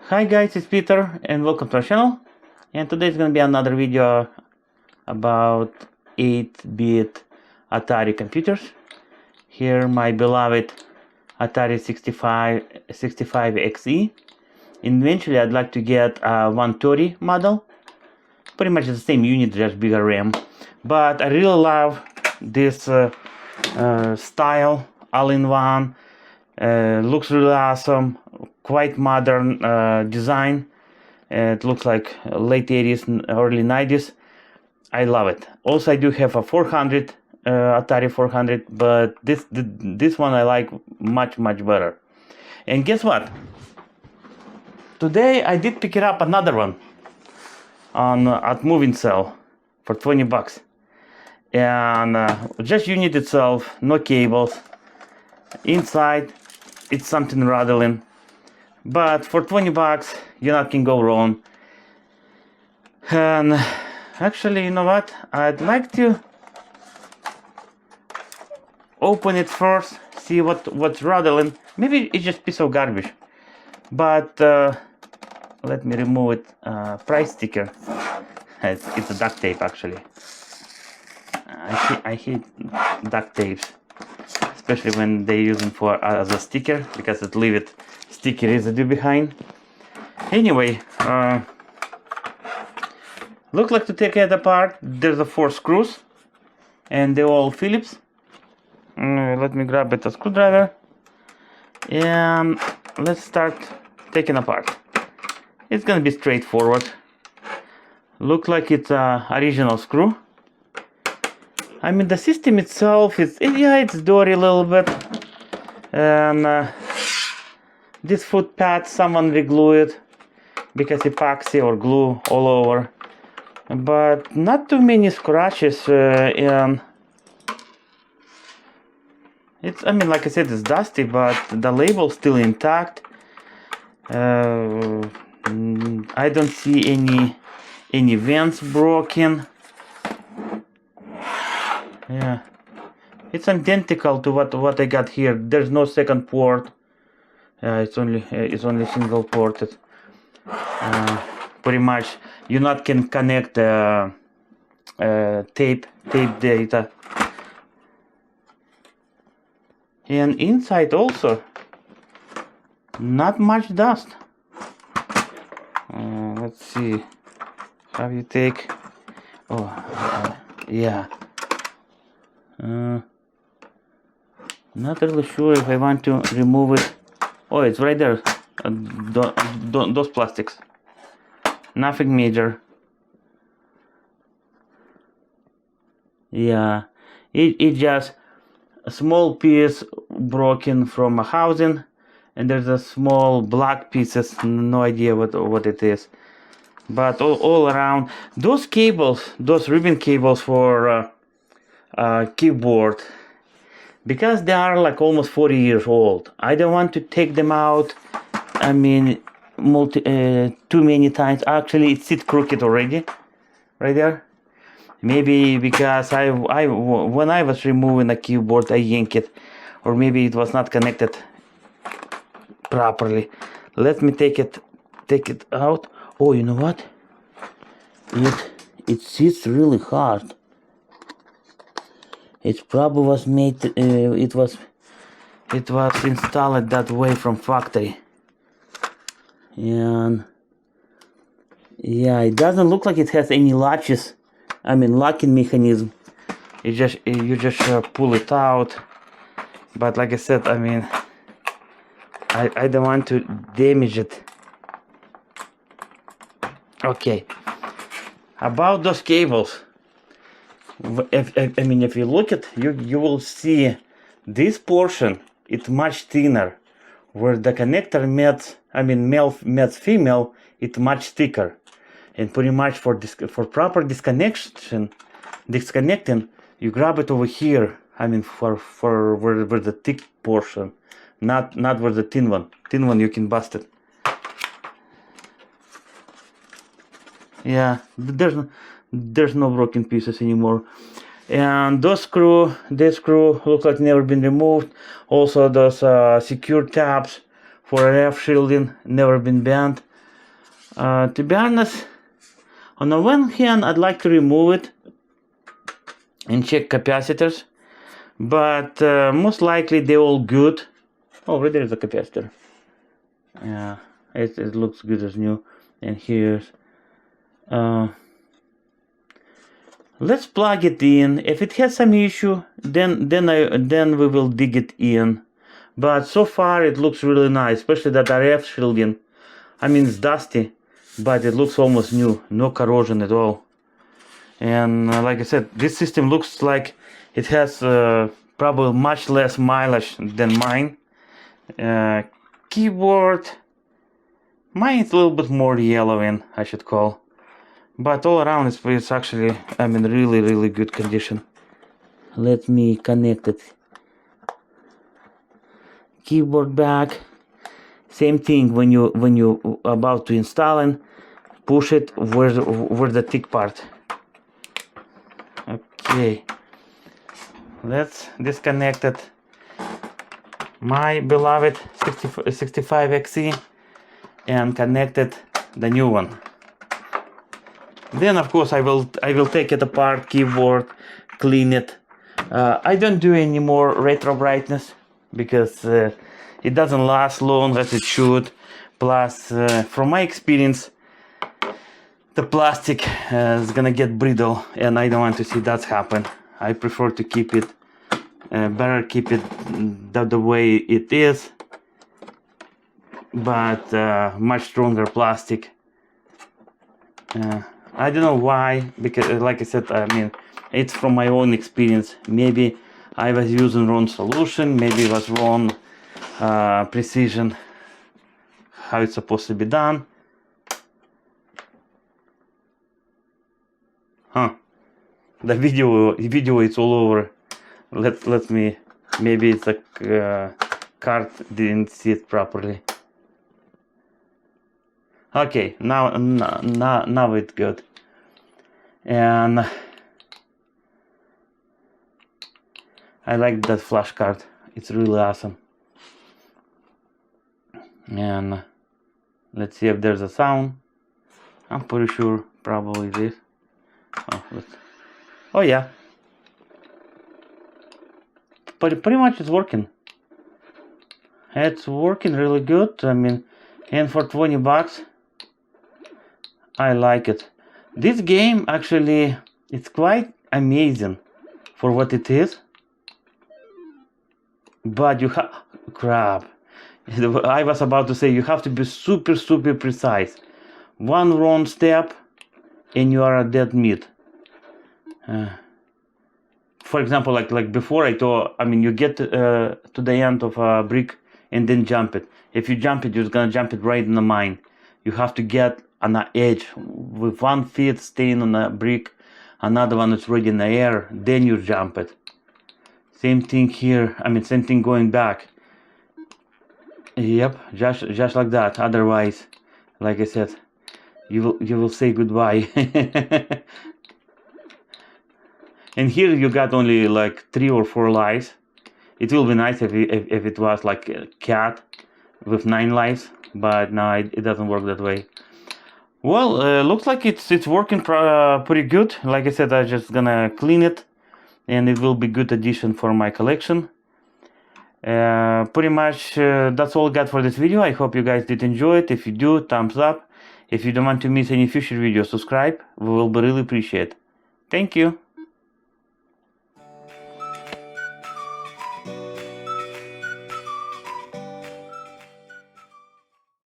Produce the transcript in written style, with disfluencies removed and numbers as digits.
Hi guys, it's Peter and welcome to our channel. And today is going to be another video about 8-bit Atari computers. Here my beloved Atari 65XE. Eventually I'd like to get a 130 model. Pretty much the same unit, just bigger RAM. But I really love this style, all-in-one. Looks really awesome, quite modern design. It looks like late 80s, early 90s. I love it. Also, I do have a 400, Atari 400, but this one I like much better. And guess what? Today I did pick it up another one at moving sale for 20 bucks. And just unit itself, no cables. Inside it's something rattling, but for 20 bucks you not can go wrong. And actually, you know what, I'd like to open it first, see what's rattling. Maybe it's just a piece of garbage, but let me remove it. Price sticker. It's a duct tape actually. I hate duct tapes, especially when they use them for as a sticker, because it leave it sticky residue behind. Anyway, look like to take it apart. There's a 4 screws, and they're all Phillips. Let me grab a screwdriver, and let's start taking apart. It's gonna be straightforward. Look like it's a original screw. I mean, the system itself is, it's dirty a little bit, and this foot pad, someone reglue it because epoxy or glue all over, but not too many scratches, and it's, I mean, like I said, it's dusty, but the label's still intact. I don't see any vents broken. Yeah, it's identical to what I got here. There's no second port. It's only single ported. Pretty much, you not can connect tape data. And inside also, not much dust. Let's see how you take. Oh, yeah. Not really sure if I want to remove it. Oh, it's right there. Those plastics. Nothing major. Yeah, it's just a small piece broken from a housing, and there's a small black pieces. No idea what it is. But all around, those cables, those ribbon cables for keyboard, because they are like almost 40 years old, I don't want to take them out. I mean, too many times. Actually, it sits crooked already, right there. Maybe because when I was removing a keyboard, I yanked it, or maybe it was not connected properly. Let me take it out. Oh, you know what? It sits really hard. It probably was made. It was installed that way from factory. And yeah, it doesn't look like it has any latches. I mean, locking mechanism. You just pull it out. But like I said, I mean, I don't want to damage it. Okay. About those cables. If you look at, you will see this portion, it's much thinner, where the connector meets, male meets female, it's much thicker. And pretty much for proper disconnection, you grab it over here. I mean, for where the thick portion, not where the thin one. Thin one you can bust it. Yeah, there's no broken pieces anymore. And this screw looks like never been removed. Also those secure tabs for RF shielding never been bent. To be honest, on the one hand, I'd like to remove it and check capacitors, but most likely they're all good. Oh, right there's a capacitor. Yeah, it looks good as new. And here's let's plug it in. If it has some issue, then we will dig it in. But so far it looks really nice, especially that RF shielding. I mean, it's dusty, but it looks almost new. No corrosion at all. And like I said, this system looks like it has probably much less mileage than mine. Keyboard, mine is a little bit more yellowing, I should call. But all around it's actually, I'm in really good condition. Let me connect it. Keyboard back. Same thing when you about to install it, push it where the thick part. Okay. Let's disconnect it. My beloved 65XE and connected the new one. Then of course I will take it apart, keyboard, clean it. I don't do any more retro brightness because it doesn't last long as it should. Plus, from my experience, the plastic is gonna get brittle, and I don't want to see that happen. I prefer to keep it, better keep it the way it is, but much stronger plastic. I don't know why, because like I said, I mean, it's from my own experience. Maybe I was using wrong solution, maybe it was wrong precision, how it's supposed to be done. Huh, the video is all over. Let me, maybe it's a card didn't see it properly. Okay, now it's good. And I like that flash card, it's really awesome. And let's see if there's a sound. I'm pretty sure probably this. Oh yeah, but pretty much it's working. It's working really good. I mean, and for 20 bucks, I like it. This game actually, it's quite amazing for what it is. But you have, crap, I was about to say, you have to be super precise. One wrong step and you are a dead meat. For example, like before I thought, I mean, you get to the end of a brick and then jump it. If you jump it, you're gonna jump it right in the mine. You have to get on the edge with 1 foot staying on a brick, another one is already in the air, then you jump it. Same thing here, I mean, same thing going back. Yep, just like that. Otherwise, like I said, you will say goodbye. And here you got only like 3 or 4 lives. It will be nice if it was like a cat with 9 lives, but no, it doesn't work that way. Well, looks like it's working pretty good. Like I said, I'm just gonna clean it, and it will be good addition for my collection. Pretty much that's all I got for this video. I hope you guys did enjoy it. If you do, thumbs up. If you don't want to miss any future videos, subscribe. We will be really appreciate. Thank you.